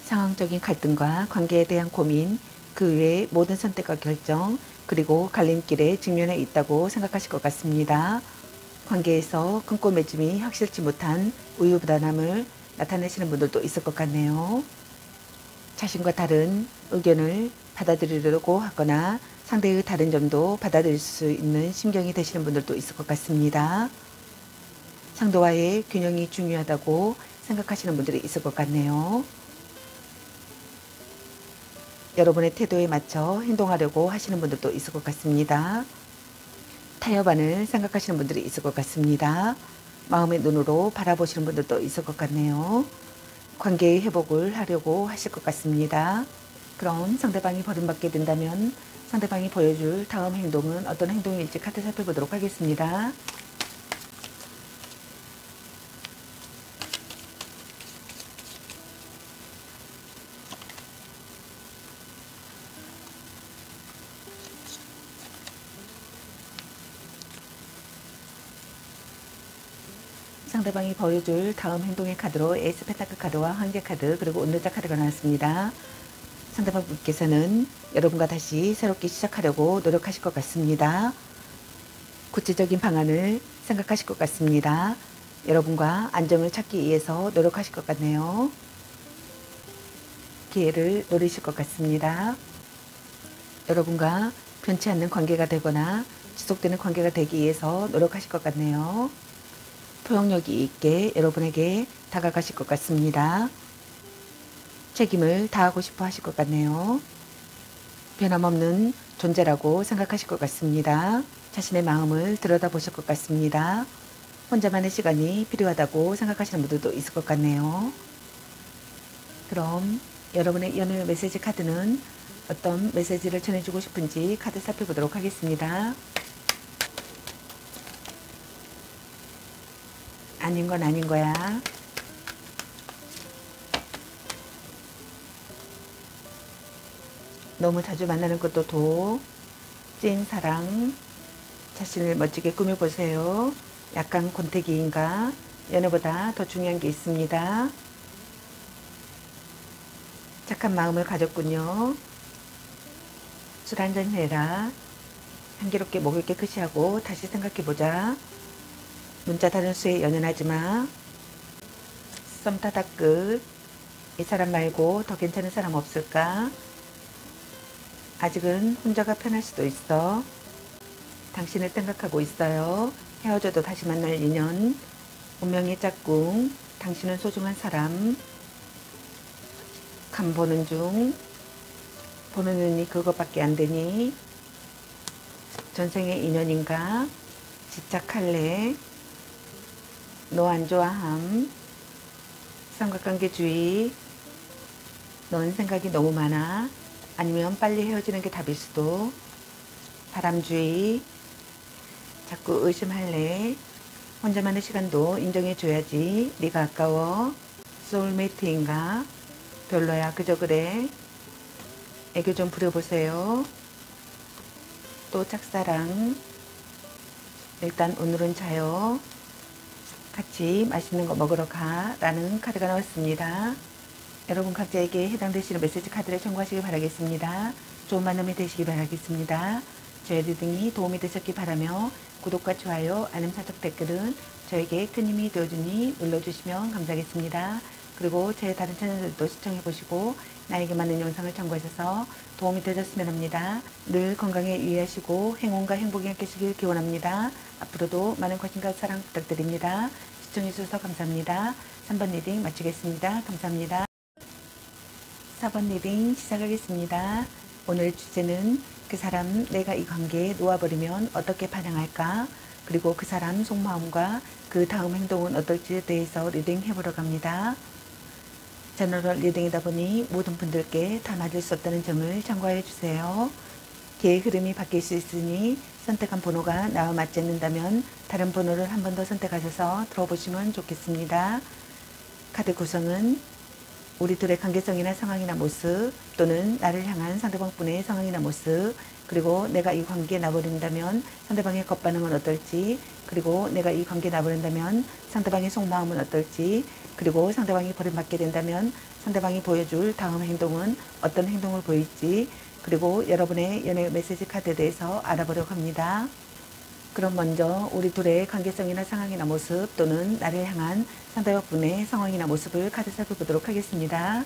상황적인 갈등과 관계에 대한 고민, 그 외의 모든 선택과 결정, 그리고 갈림길에 직면해 있다고 생각하실 것 같습니다. 관계에서 끊고 맺음이 확실치 못한 우유부단함을 나타내시는 분들도 있을 것 같네요. 자신과 다른 의견을 받아들이려고 하거나 상대의 다른 점도 받아들일 수 있는 심경이 되시는 분들도 있을 것 같습니다. 상대와의 균형이 중요하다고 생각하시는 분들이 있을 것 같네요. 여러분의 태도에 맞춰 행동하려고 하시는 분들도 있을 것 같습니다. 타협안을 생각하시는 분들이 있을 것 같습니다. 마음의 눈으로 바라보시는 분들도 있을 것 같네요. 관계의 회복을 하려고 하실 것 같습니다. 그럼 상대방이 버림받게 된다면 상대방이 보여줄 다음 행동은 어떤 행동일지 카드 살펴보도록 하겠습니다. 상대방이 보여줄 다음 행동의 카드로 에이스 펜타클 카드와 황제 카드 그리고 운전자 카드가 나왔습니다. 상대방 분께서는 여러분과 다시 새롭게 시작하려고 노력하실 것 같습니다. 구체적인 방안을 생각하실 것 같습니다. 여러분과 안정을 찾기 위해서 노력하실 것 같네요. 기회를 노리실 것 같습니다. 여러분과 변치 않는 관계가 되거나 지속되는 관계가 되기 위해서 노력하실 것 같네요. 포용력이 있게 여러분에게 다가가실 것 같습니다. 책임을 다하고 싶어 하실 것 같네요. 변함없는 존재라고 생각하실 것 같습니다. 자신의 마음을 들여다보실 것 같습니다. 혼자만의 시간이 필요하다고 생각하시는 분들도 있을 것 같네요. 그럼 여러분의 연애 메시지 카드는 어떤 메시지를 전해주고 싶은지 카드 살펴보도록 하겠습니다. 아닌 건 아닌 거야. 너무 자주 만나는 것도 도, 찐 사랑, 자신을 멋지게 꾸며보세요. 약간 권태기인가? 연애보다 더 중요한 게 있습니다. 착한 마음을 가졌군요. 술 한잔 해라. 향기롭게 목을 깨끗이 하고 다시 생각해보자. 문자 다른 수에 연연하지 마. 썸 타다 끝. 이 사람 말고 더 괜찮은 사람 없을까? 아직은 혼자가 편할 수도 있어. 당신을 생각하고 있어요. 헤어져도 다시 만날 인연. 운명의 짝꿍. 당신은 소중한 사람. 간 보는 중. 보는 눈이 그것밖에 안 되니. 전생의 인연인가? 집착할래? 너 안 좋아함. 삼각관계주의. 넌 생각이 너무 많아. 아니면 빨리 헤어지는 게 답일 수도. 바람주의. 자꾸 의심할래. 혼자만의 시간도 인정해줘야지. 네가 아까워. 소울메이트인가? 별로야. 그저 그래. 애교 좀 부려보세요. 또 짝사랑. 일단 오늘은 자요. 같이 맛있는 거 먹으러 가 라는 카드가 나왔습니다. 여러분 각자에게 해당되시는 메시지 카드를 참고하시기 바라겠습니다. 좋은 만남이 되시기 바라겠습니다. 저의 리딩이 도움이 되셨기 바라며 구독과 좋아요, 알림 설정 댓글은 저에게 큰 힘이 되어주니 눌러주시면 감사하겠습니다. 그리고 제 다른 채널들도 시청해보시고 나에게 맞는 영상을 참고하셔서 도움이 되셨으면 합니다. 늘 건강에 유의하시고 행운과 행복이 함께하시길 기원합니다. 앞으로도 많은 관심과 사랑 부탁드립니다. 시청해주셔서 감사합니다. 3번 리딩 마치겠습니다. 감사합니다. 4번 리딩 시작하겠습니다. 오늘 주제는 그 사람 내가 이 관계에 놓아버리면 어떻게 반응할까? 그리고 그 사람 속마음과 그 다음 행동은 어떨지에 대해서 리딩 해보려고 합니다. 제너럴 리딩이다 보니 모든 분들께 다 맞을 수 없다는 점을 참고해 주세요. 기의 흐름이 바뀔 수 있으니 선택한 번호가 나와 맞지 않는다면 다른 번호를 한 번 더 선택하셔서 들어보시면 좋겠습니다. 카드 구성은 우리 둘의 관계성이나 상황이나 모습 또는 나를 향한 상대방분의 상황이나 모습 그리고 내가 이 관계에 나버린다면 상대방의 겉반응은 어떨지 그리고 내가 이 관계에 나버린다면 상대방의 속마음은 어떨지 그리고 상대방이 버림받게 된다면 상대방이 보여줄 다음 행동은 어떤 행동을 보일지 그리고 여러분의 연애 메시지 카드에 대해서 알아보려고 합니다. 그럼 먼저 우리 둘의 관계성이나 상황이나 모습 또는 나를 향한 상대방분의 상황이나 모습을 카드 살펴보도록 하겠습니다.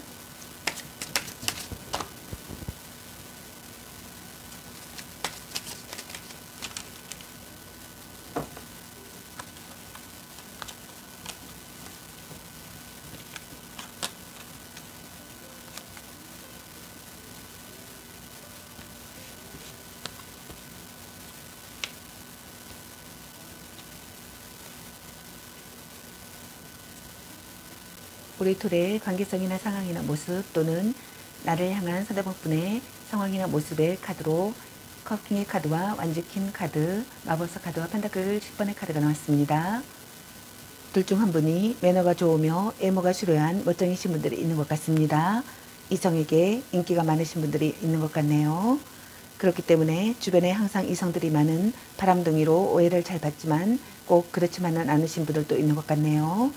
우리 둘의 관계성이나 상황이나 모습 또는 나를 향한 상대방분의 상황이나 모습의 카드로 커킹의 카드와 완지킨 카드, 마법사 카드와 펜타클 10번의 카드가 나왔습니다. 둘 중 한 분이 매너가 좋으며 외모가 수려한 멋쟁이신 분들이 있는 것 같습니다. 이성에게 인기가 많으신 분들이 있는 것 같네요. 그렇기 때문에 주변에 항상 이성들이 많은 바람둥이로 오해를 잘 받지만 꼭 그렇지만은 않으신 분들도 있는 것 같네요.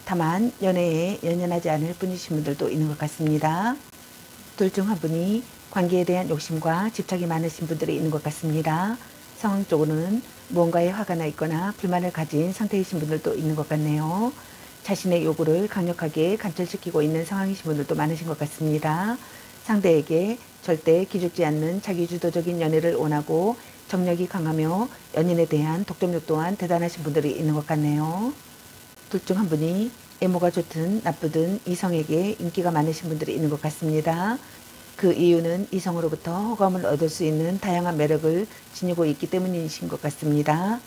다만 연애에 연연하지 않을 뿐이신 분들도 있는 것 같습니다. 둘 중 한 분이 관계에 대한 욕심과 집착이 많으신 분들이 있는 것 같습니다. 상황적으로는 무언가에 화가 나 있거나 불만을 가진 상태이신 분들도 있는 것 같네요. 자신의 요구를 강력하게 관철시키고 있는 상황이신 분들도 많으신 것 같습니다. 상대에게 절대 기죽지 않는 자기주도적인 연애를 원하고 정력이 강하며 연인에 대한 독점력 또한 대단하신 분들이 있는 것 같네요. 둘 중 한 분이 외모가 좋든 나쁘든 이성에게 인기가 많으신 분들이 있는 것 같습니다. 그 이유는 이성으로부터 호감을 얻을 수 있는 다양한 매력을 지니고 있기 때문이신 것 같습니다.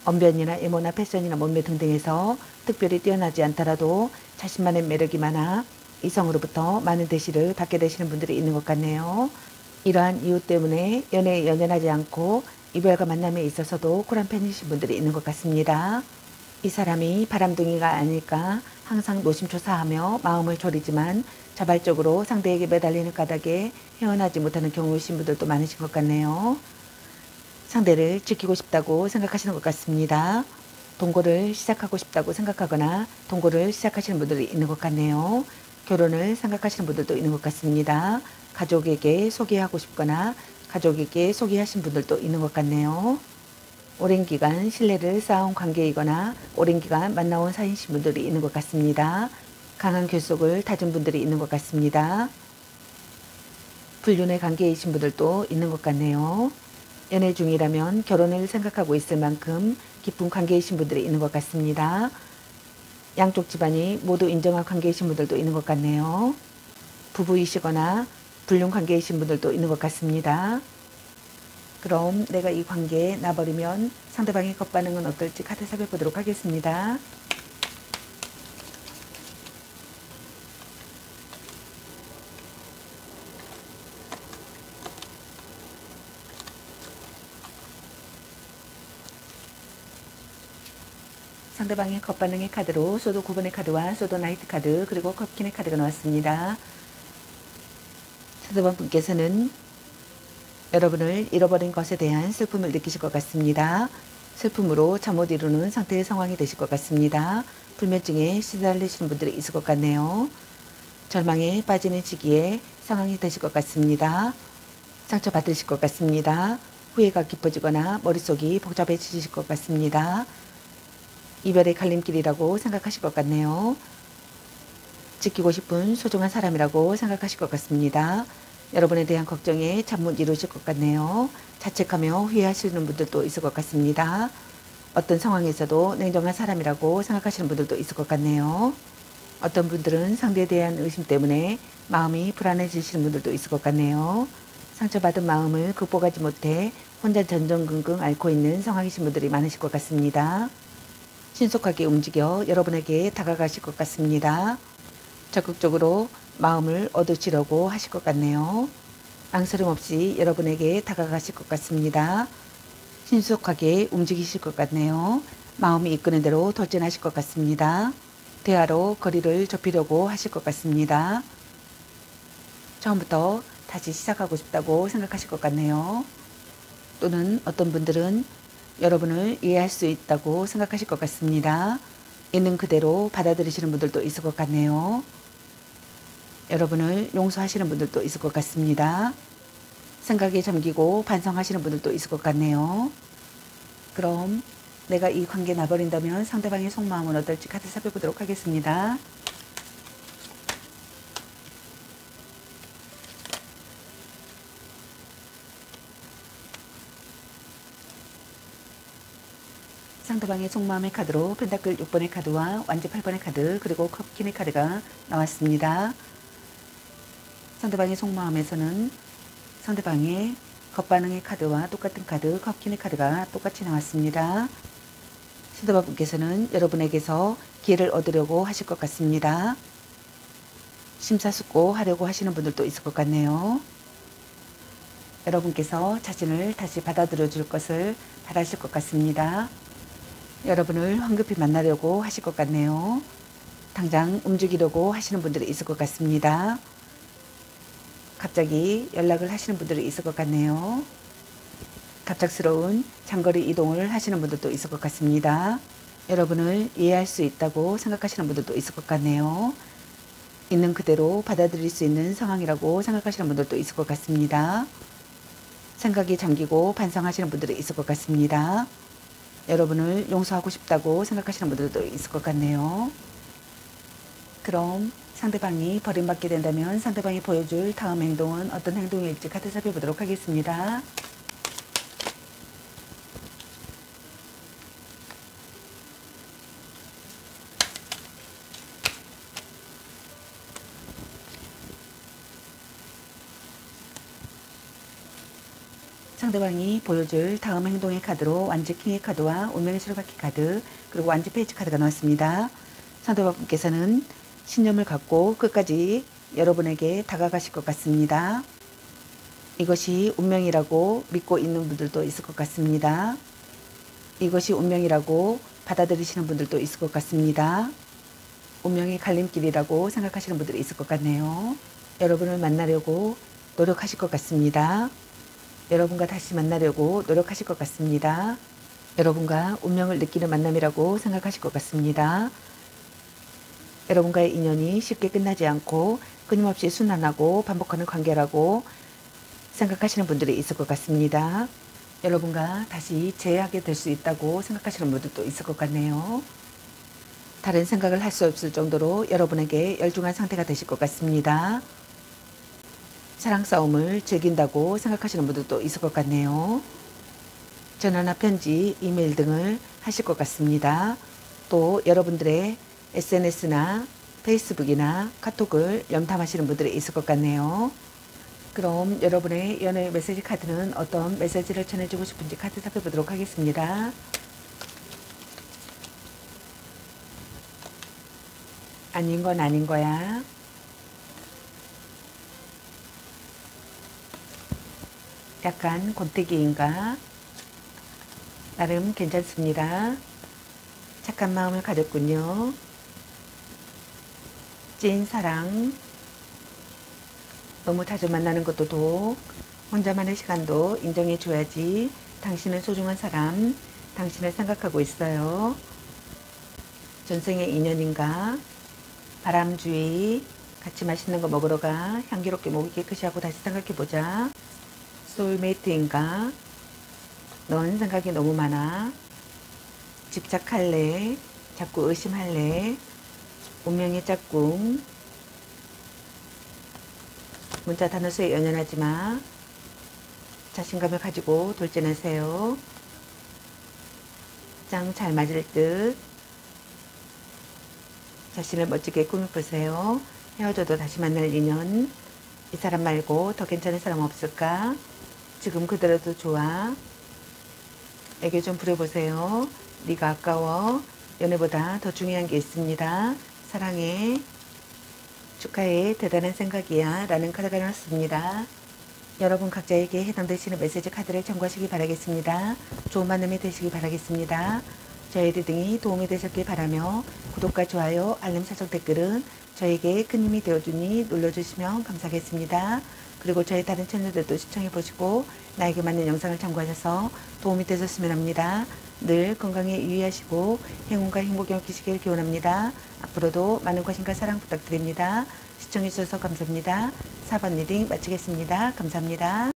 언변이나 외모나 패션이나 몸매 등등에서 특별히 뛰어나지 않더라도 자신만의 매력이 많아 이성으로부터 많은 대시를 받게 되시는 분들이 있는 것 같네요. 이러한 이유 때문에 연애에 연연하지 않고 이별과 만남에 있어서도 쿨한 편이신 분들이 있는 것 같습니다. 이 사람이 바람둥이가 아닐까 항상 노심초사하며 마음을 졸이지만 자발적으로 상대에게 매달리는 까닭에 헤어나지 못하는 경우이신 분들도 많으신 것 같네요. 상대를 지키고 싶다고 생각하시는 것 같습니다. 동거를 시작하고 싶다고 생각하거나 동거를 시작하시는 분들이 있는 것 같네요. 결혼을 생각하시는 분들도 있는 것 같습니다. 가족에게 소개하고 싶거나 가족에게 소개하신 분들도 있는 것 같네요. 오랜 기간 신뢰를 쌓아온 관계이거나 오랜 기간 만나온 사이신 분들이 있는 것 같습니다. 강한 결속을 다진 분들이 있는 것 같습니다. 불륜의 관계이신 분들도 있는 것 같네요. 연애 중이라면 결혼을 생각하고 있을 만큼 깊은 관계이신 분들이 있는 것 같습니다. 양쪽 집안이 모두 인정한 관계이신 분들도 있는 것 같네요. 부부이시거나 불륜 관계이신 분들도 있는 것 같습니다. 그럼 내가 이 관계에 나버리면 상대방의 겉반응은 어떨지 카드 살펴보도록 하겠습니다. 상대방의 겉반응의 카드로 소도 9번의 카드와 소도 나이트 카드 그리고 컵킨의 카드가 나왔습니다. 상대방 분께서는 여러분을 잃어버린 것에 대한 슬픔을 느끼실 것 같습니다. 슬픔으로 잠 못 이루는 상태의 상황이 되실 것 같습니다. 불면증에 시달리시는 분들이 있을 것 같네요. 절망에 빠지는 시기에 상황이 되실 것 같습니다. 상처받으실 것 같습니다. 후회가 깊어지거나 머릿속이 복잡해지실 것 같습니다. 이별의 갈림길이라고 생각하실 것 같네요. 지키고 싶은 소중한 사람이라고 생각하실 것 같습니다. 여러분에 대한 걱정에 잠 못 이루실 것 같네요. 자책하며 후회하시는 분들도 있을 것 같습니다. 어떤 상황에서도 냉정한 사람이라고 생각하시는 분들도 있을 것 같네요. 어떤 분들은 상대에 대한 의심 때문에 마음이 불안해지시는 분들도 있을 것 같네요. 상처받은 마음을 극복하지 못해 혼자 전전긍긍 앓고 있는 상황이신 분들이 많으실 것 같습니다. 신속하게 움직여 여러분에게 다가가실 것 같습니다. 적극적으로 마음을 얻으시려고 하실 것 같네요. 망설임 없이 여러분에게 다가가실 것 같습니다. 신속하게 움직이실 것 같네요. 마음이 이끄는 대로 돌진하실 것 같습니다. 대화로 거리를 좁히려고 하실 것 같습니다. 처음부터 다시 시작하고 싶다고 생각하실 것 같네요. 또는 어떤 분들은 여러분을 이해할 수 있다고 생각하실 것 같습니다. 있는 그대로 받아들이시는 분들도 있을 것 같네요. 여러분을 용서하시는 분들도 있을 것 같습니다. 생각에 잠기고 반성하시는 분들도 있을 것 같네요. 그럼 내가 이 관계 놔버린다면 상대방의 속마음은 어떨지 카드 살펴보도록 하겠습니다. 상대방의 속마음의 카드로 펜타클 6번의 카드와 완지 8번의 카드 그리고 컵킨의 카드가 나왔습니다. 상대방의 속마음에서는 상대방의 겉반응의 카드와 똑같은 카드 컵킨의 카드가 똑같이 나왔습니다. 상대방 분께서는 여러분에게서 기회를 얻으려고 하실 것 같습니다. 심사숙고하려고 하시는 분들도 있을 것 같네요. 여러분께서 자신을 다시 받아들여 줄 것을 바라실 것 같습니다. 여러분을 황급히 만나려고 하실 것 같네요. 당장 움직이려고 하시는 분들이 있을 것 같습니다. 갑자기 연락을 하시는 분들이 있을 것 같네요. 갑작스러운 장거리 이동을 하시는 분들도 있을 것 같습니다. 여러분을 이해할 수 있다고 생각하시는 분들도 있을 것 같네요. 있는 그대로 받아들일 수 있는 상황이라고 생각하시는 분들도 있을 것 같습니다. 생각이 잠기고 반성하시는 분들이 있을 것 같습니다. 여러분을 용서하고 싶다고 생각하시는 분들도 있을 것 같네요. 그럼 상대방이 버림받게 된다면 상대방이 보여줄 다음 행동은 어떤 행동일지 카드 살펴보도록 하겠습니다. 상대방이 보여줄 다음 행동의 카드로 완지 킹의 카드와 운명의 수레바퀴 카드 그리고 완지 페이지 카드가 나왔습니다. 상대방분께서는 신념을 갖고 끝까지 여러분에게 다가가실 것 같습니다. 이것이 운명이라고 믿고 있는 분들도 있을 것 같습니다. 이것이 운명이라고 받아들이시는 분들도 있을 것 같습니다. 운명의 갈림길이라고 생각하시는 분들이 있을 것 같네요. 여러분을 만나려고 노력하실 것 같습니다. 여러분과 다시 만나려고 노력하실 것 같습니다. 여러분과 운명을 느끼는 만남이라고 생각하실 것 같습니다. 여러분과의 인연이 쉽게 끝나지 않고 끊임없이 순환하고 반복하는 관계라고 생각하시는 분들이 있을 것 같습니다. 여러분과 다시 재회하게 될 수 있다고 생각하시는 분들도 있을 것 같네요. 다른 생각을 할 수 없을 정도로 여러분에게 열중한 상태가 되실 것 같습니다. 사랑 싸움을 즐긴다고 생각하시는 분들도 있을 것 같네요. 전화나 편지, 이메일 등을 하실 것 같습니다. 또 여러분들의 SNS나 페이스북이나 카톡을 염탐하시는 분들이 있을 것 같네요. 그럼 여러분의 연애 메시지 카드는 어떤 메시지를 전해주고 싶은지 카드 살펴보도록 하겠습니다. 아닌 건 아닌 거야. 약간 권태기인가? 나름 괜찮습니다. 착한 마음을 가졌군요. 찐 사랑. 너무 자주 만나는 것도 독. 혼자만의 시간도 인정해 줘야지. 당신은 소중한 사람. 당신을 생각하고 있어요. 전생의 인연인가? 바람주의. 같이 맛있는 거 먹으러 가. 향기롭게 목이 깨끗이 하고 다시 생각해보자. 소울메이트인가? 넌 생각이 너무 많아. 집착할래? 자꾸 의심할래? 운명의 짝꿍. 문자 단어수에 연연하지 마. 자신감을 가지고 돌진하세요. 짱 잘 맞을 듯. 자신을 멋지게 꾸며보세요. 헤어져도 다시 만날 인연. 이 사람 말고 더 괜찮은 사람 없을까? 지금 그대로도 좋아. 애교 좀 부려보세요. 네가 아까워. 연애보다 더 중요한 게 있습니다. 사랑해. 축하해. 대단한 생각이야. 라는 카드가 나왔습니다. 여러분 각자에게 해당되시는 메시지 카드를 참고하시기 바라겠습니다. 좋은 만남이 되시기 바라겠습니다. 저의 리딩이 도움이 되셨길 바라며 구독과 좋아요, 알림 설정 댓글은 저에게 큰 힘이 되어주니 눌러주시면 감사하겠습니다. 그리고 저희 다른 채널들도 시청해보시고 나에게 맞는 영상을 참고하셔서 도움이 되셨으면 합니다. 늘 건강에 유의하시고 행운과 행복이 옮기시길 기원합니다. 앞으로도 많은 관심과 사랑 부탁드립니다. 시청해주셔서 감사합니다. 4번 리딩 마치겠습니다. 감사합니다.